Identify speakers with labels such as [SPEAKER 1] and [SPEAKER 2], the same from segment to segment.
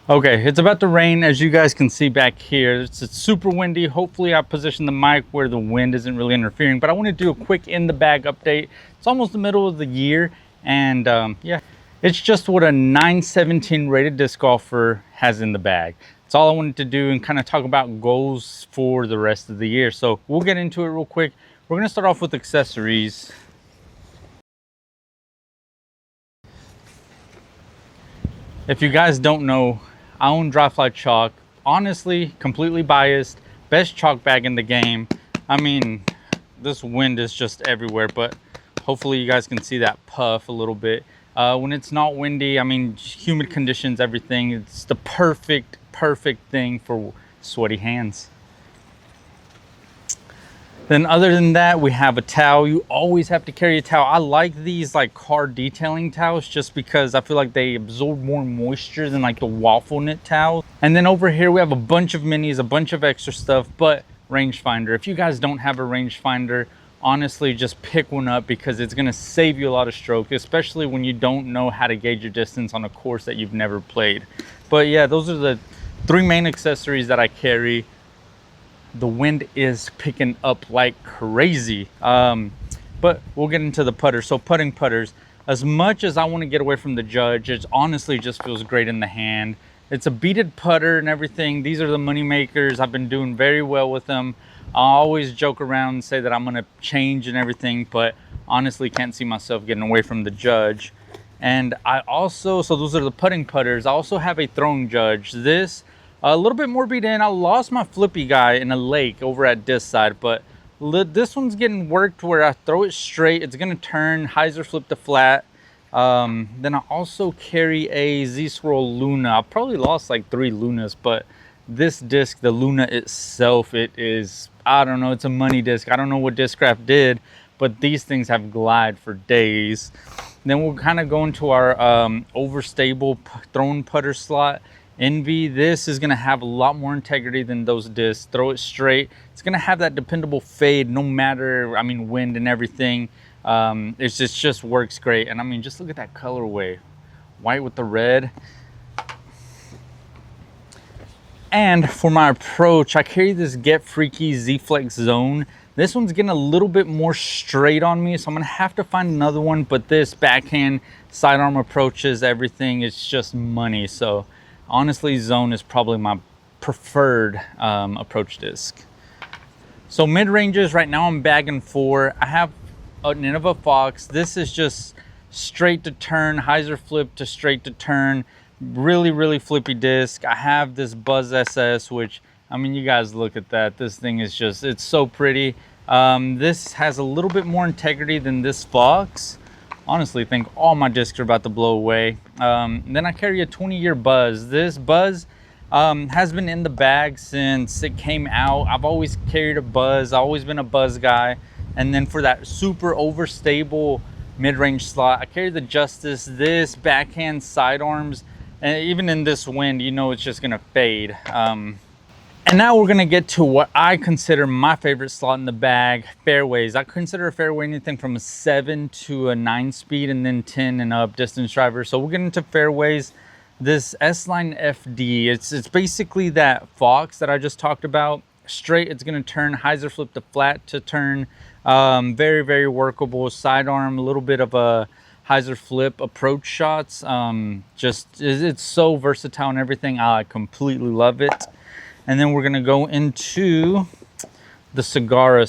[SPEAKER 1] Okay, it's about to rain, as you guys can see back here. It's super windy. Hopefully I positioned the mic where the wind isn't really interfering, but I want to do a quick in the bag update. It's almost the middle of the year, and yeah, it's just what a 917 rated disc golfer has in the bag. That's all I wanted to do and kind of talk about goals for the rest of the year. So we'll get into it real quick. We're going to start off with accessories. If you guys don't know, I own DryFly Chalk. Honestly, completely biased. Best chalk bag in the game. I mean, this wind is just everywhere, but hopefully you guys can see that puff a little bit. When it's not windy, I mean, humid conditions, everything, it's the perfect thing for sweaty hands. Then other than that, we have a towel. You always have to carry a towel. I like these like car detailing towels just because I feel like they absorb more moisture than like the waffle knit towels. And then over here we have a bunch of minis, a bunch of extra stuff, but rangefinder. If you guys don't have a rangefinder, honestly just pick one up because it's gonna save you a lot of stroke, especially when you don't know how to gauge your distance on a course that you've never played. But yeah, those are the three main accessories that I carry. The wind is picking up like crazy, but we'll get into the putters. So putting putters, as much as I want to get away from the judge, it honestly just feels great in the hand. It's a beaded putter and everything. These are the money makers. I've been doing very well with them. I always joke around and say that I'm going to change and everything, but honestly can't see myself getting away from the judge. And I also, so those are the putting putters. I also have a throwing judge. This a little bit more beat in. I lost my flippy guy in a lake over at this side, but this one's getting worked where I throw it straight. It's going to turn, hyzer flip to flat. Then I also carry a Z-Swirl Luna. I probably lost like 3 Lunas, but this disc, the Luna itself, it is, I don't know, it's a money disc. I don't know what Discraft did, but these things have glide for days. Then we'll kind of go into our overstable thrown putter slot. Envy, this is going to have a lot more integrity than those discs. Throw it straight. It's going to have that dependable fade no matter, I mean, wind and everything. It just works great. And I mean, just look at that colorway. White with the red. And for my approach, I carry this Get Freaky Z-Flex Zone. This one's getting a little bit more straight on me, so I'm going to have to find another one. But this backhand, sidearm approaches, everything, it's just money. So honestly, Zone is probably my preferred approach disc. So mid-ranges, right now I'm bagging 4. I have a Nineveh Fox. This is just straight to turn, hyzer flip to straight to turn. Really flippy disc. I have this Buzz SS, which, I mean, you guys look at that. This thing is just, it's so pretty. This has a little bit more integrity than this Fox. Honestly, think all my discs are about to blow away. Then I carry a 20-year Buzz. This Buzz has been in the bag since it came out. I've always carried a Buzz. I've always been a Buzz guy. And then for that super overstable mid-range slot, I carry the Justice. This backhand sidearms, and even in this wind, you know it's just gonna fade. And now we're gonna get to what I consider my favorite slot in the bag, fairways. I consider a fairway anything from a 7 to a 9 speed, and then 10 and up distance driver. So we'll get into fairways. This S-Line FD, it's basically that Fox that I just talked about. Straight, it's gonna turn, hyzer flip to flat to turn. Very workable. Sidearm, a little bit of a hyzer flip approach shots. It's so versatile and everything. I completely love it. And then we're gonna go into the Sagara.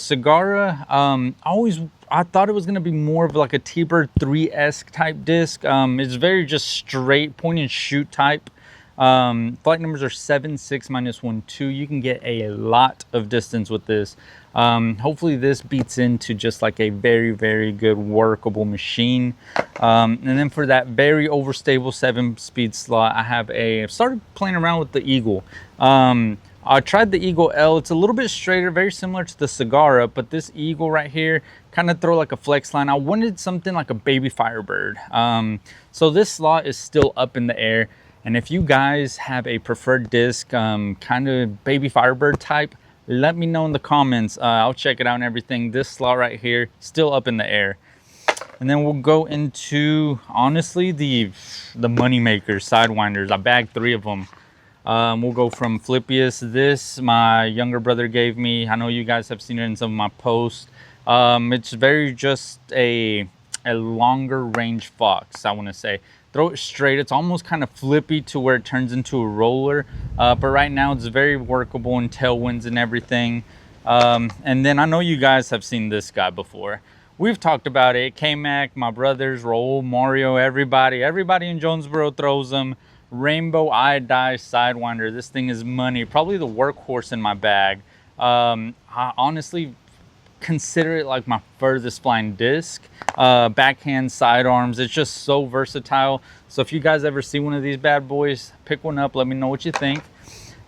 [SPEAKER 1] I thought it was gonna be more of like a T-Bird 3-esque type disc. It's very just straight point and shoot type. Flight numbers are 7, 6, -1, 2. You can get a lot of distance with this. Hopefully this beats into just like a very good workable machine. And then for that very overstable 7-speed slot, I've started playing around with the Eagle. I tried the Eagle L. It's a little bit straighter, very similar to the Sagara, but this Eagle right here, kind of throw like a flex line. I wanted something like a baby Firebird. So this slot is still up in the air. And if you guys have a preferred disc, kind of baby Firebird type, let me know in the comments. I'll check it out and everything. This slot right here, still up in the air. And then we'll go into, honestly, the money makers, sidewinders. I bagged 3 of them. We'll go from flippiest. This my younger brother gave me. I know you guys have seen it in some of my posts. It's very just a longer range fox, I want to say. Throw it straight. It's almost kind of flippy to where it turns into a roller, but right now it's very workable in tailwinds and everything. And then I know you guys have seen this guy before. We've talked about it. K-Mac, my brothers, Raul, Mario, everybody in Jonesboro throws them. Rainbow iodized sidewinder. This thing is money. Probably the workhorse in my bag. I honestly consider it like my furthest flying disc. Backhand sidearms. It's just so versatile. So if you guys ever see one of these bad boys, pick one up. Let me know what you think.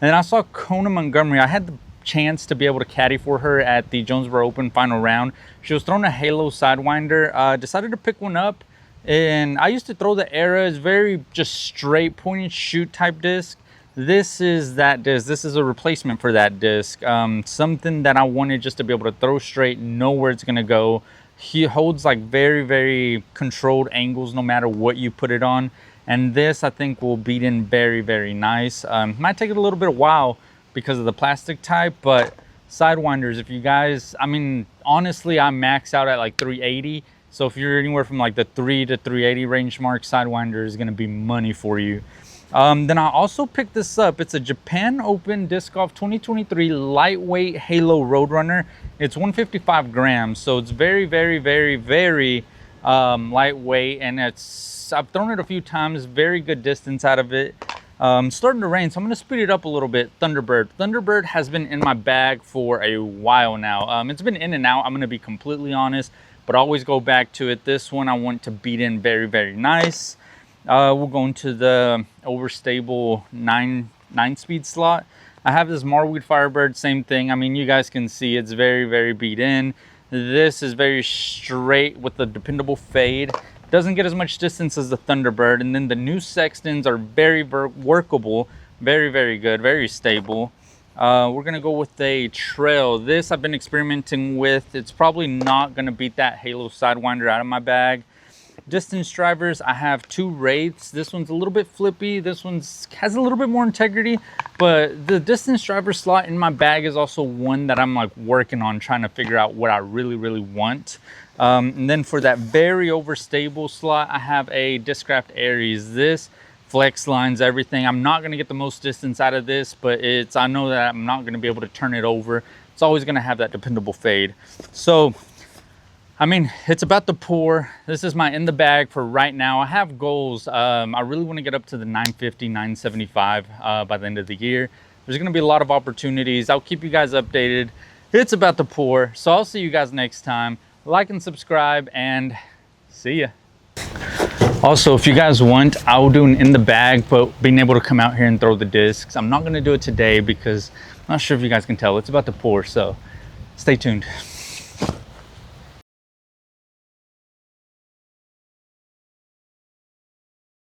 [SPEAKER 1] And then I saw Kona Montgomery. I had the chance to be able to caddy for her at the Jonesboro Open final round. She was throwing a Halo sidewinder. Decided to pick one up, and I used to throw the Era. It's very just straight point and shoot type disc. This is that disc. This is a replacement for that disc. Something that I wanted just to be able to throw straight, know where it's gonna go. He holds like very controlled angles no matter what you put it on, and this I think will beat in very nice. Might take it a little bit of while because of the plastic type, but sidewinders, if you guys, I mean, honestly, I max out at like 380. So if you're anywhere from like the 3 to 380 range mark, sidewinder is gonna be money for you. Then I also picked this up. It's a Japan Open Disc Golf 2023 lightweight Halo Roadrunner. It's 155 grams, so it's very lightweight, and I've thrown it a few times, very good distance out of it. Starting to rain, so I'm going to speed it up a little bit. Thunderbird has been in my bag for a while now. It's been in and out, I'm going to be completely honest, but I always go back to it. This one I want to beat in very nice. We'll go into the overstable 9-speed slot. I have this Marweed Firebird, same thing. I mean, you guys can see it's very beat in. This is very straight with the dependable fade. Doesn't get as much distance as the Thunderbird. And then the new Sextons are very workable, very good, very stable. We're gonna go with a Trail. This I've been experimenting with. It's probably not gonna beat that Halo Sidewinder out of my bag. Distance drivers, I have two Wraiths. This one's a little bit flippy. This one has a little bit more integrity, but the distance driver slot in my bag is also one that I'm like working on, trying to figure out what I really want. And then for that very overstable slot, I have a Discraft Aries. This flex lines everything. I'm not going to get the most distance out of this, but I know that I'm not going to be able to turn it over. It's always going to have that dependable fade. So I mean, it's about to pour. This is my in the bag for right now. I have goals. I really want to get up to the 950, 975 by the end of the year. There's going to be a lot of opportunities. I'll keep you guys updated. It's about to pour. So I'll see you guys next time. Like and subscribe, and see ya. Also, if you guys want, I'll do an in the bag, but being able to come out here and throw the discs. I'm not going to do it today because I'm not sure if you guys can tell. It's about to pour, so stay tuned.